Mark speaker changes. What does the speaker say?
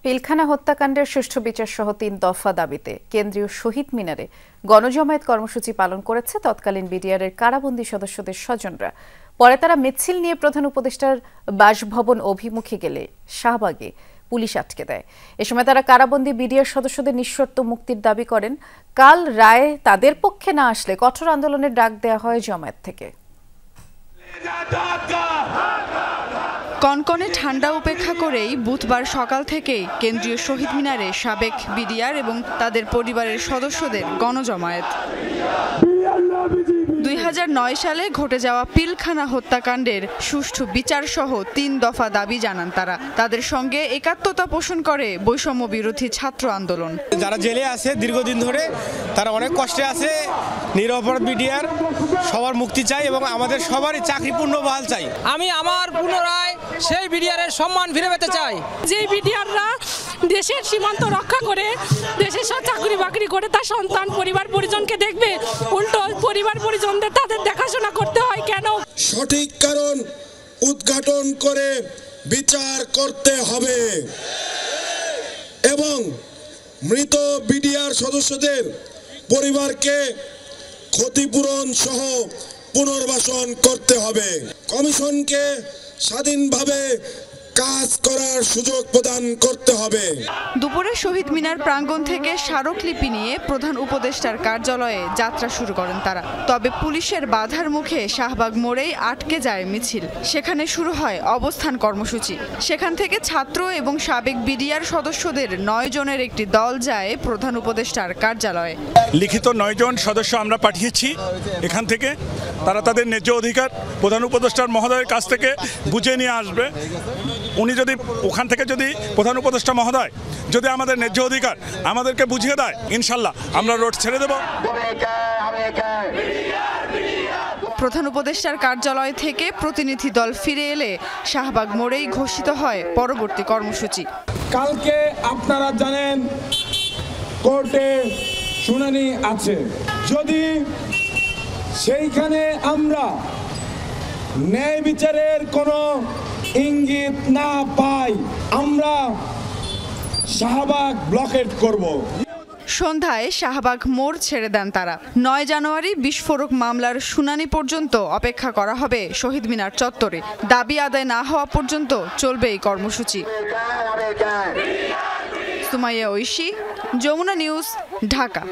Speaker 1: পিলখানা হত্যাকাণ্ডের সুষ্ঠু বিচার সহ ৩ দফা দাবিতে কেন্দ্রীয় শহীদ মিনারে গণজমায়েত কর্মসূচি পালন করেছে তৎকালীন বিডিআরের কারাবন্দী সদস্যদের স্বজনরা। পরে তারা মিছিল নিয়ে প্রধান উপদেষ্টার বাসভবন অভিমুখে গেলে শাহবাগে পুলিশ আটকে দেয়। এ সময় তারা কারাবন্দী বিডিআর সদস্যদের নিঃশর্ত মুক্তির দাবি করেন। কাল রায় তাদের পক্ষে না আসলে কঠোর আন্দোলনের ডাক দেওয়া হয় জামায়াত থেকে।
Speaker 2: কনকনে ঠান্ডা উপেক্ষা করেই বুধবার সকাল থেকেই কেন্দ্রীয় শহীদ মিনারে সাবেক বিডিআর এবং তাদের পরিবারের সদস্যদের গণজমায়েত। ২০০৯ সালে ঘটে যাওয়া পিলখানা হত্যাকাণ্ডের সুষ্ঠু বিচার সহ ৩ দফা দাবি জানান তারা। তাদের সঙ্গে একাত্মতা পোষণ করে বৈষম্য বিরোধী ছাত্র আন্দোলন।
Speaker 3: যারা জেলে আছে দীর্ঘদিন ধরে, তারা অনেক কষ্টে আছে, নিরপরাধ বিডিআর সবার মুক্তি চাই এবং আমাদের সবারই চাকরি পুনর্বহাল চাই।
Speaker 4: আমি আমার পুনরায় সেই বিডিআরের সম্মান ফিরে পেতে চাই।
Speaker 5: যে বিডিআররা দেশের সীমান্ত রক্ষা করে দেশের সব চাকরি বাকরি করে তার সন্তান পরিবার পরিজনকে দেখবে, উল্টো পরিবার পরিজনদের তাদের দেখাশোনা করতে হয় কেন?
Speaker 6: সঠিক কারণ উদ্ঘাটন করে বিচার করতে হবে এবং মৃত বিডিআর সদস্যদের পরিবারকে ক্ষতিপূরণ সহ পুনর্বাসন করতে হবে। কমিশনকে স্বাধীনভাবে কাজ করার সুযোগ প্রদান করতে হবে।
Speaker 2: দুপুরে শহীদ মিনার প্রাঙ্গণ থেকে স্মারকলিপি নিয়ে প্রধান উপদেষ্টার কার্যালয়ে যাত্রা শুরু করেন তারা। তবে পুলিশের বাধার মুখে শাহবাগ মোড়েই আটকে যায় মিছিল। সেখানে শুরু হয় অবস্থান কর্মসূচি। সেখান থেকে ছাত্র এবং সাবেক বিডিআর সদস্যদের 9 জনের একটি দল যায় প্রধান উপদেষ্টার কার্যালয়ে।
Speaker 7: লিখিত 9 জন সদস্য আমরা পাঠিয়েছি এখান থেকে। তারা তাদের ন্যায্য অধিকার প্রধান উপদেষ্টার মহোদয়ের কাছ থেকে বুঝে নিয়ে আসবে। উনি যদি ওখান থেকে যদি প্রধান উপদেষ্টা মহোদয় যদি আমাদের ন্যায্য অধিকার আমাদেরকে বুঝিয়ে দেয়, ইনশাল্লাহ আমরা রোড ছেড়ে দেব।
Speaker 2: প্রধান উপদেষ্টার কার্যালয় থেকে প্রতিনিধি দল ফিরে এলে শাহবাগ মোড়েই ঘোষিত হয় পরবর্তী কর্মসূচি।
Speaker 8: কালকে আপনারা জানেন কোর্টে শুনানি আছে। যদি সেইখানে আমরা ন্যায় বিচারের কোনো ইঙ্গিত না পাই, আমরা শাহবাগ ব্লকেট করব।
Speaker 2: সন্ধ্যায় শাহবাগ মোড় ছেড়ে দেন তারা। 9 জানুয়ারি বিস্ফোরক মামলার শুনানি পর্যন্ত অপেক্ষা করা হবে শহীদ মিনার চত্বরে। দাবি আদায় না হওয়া পর্যন্ত চলবে এই কর্মসূচি। সুমাইয়া ঐশী, যমুনা নিউজ, ঢাকা।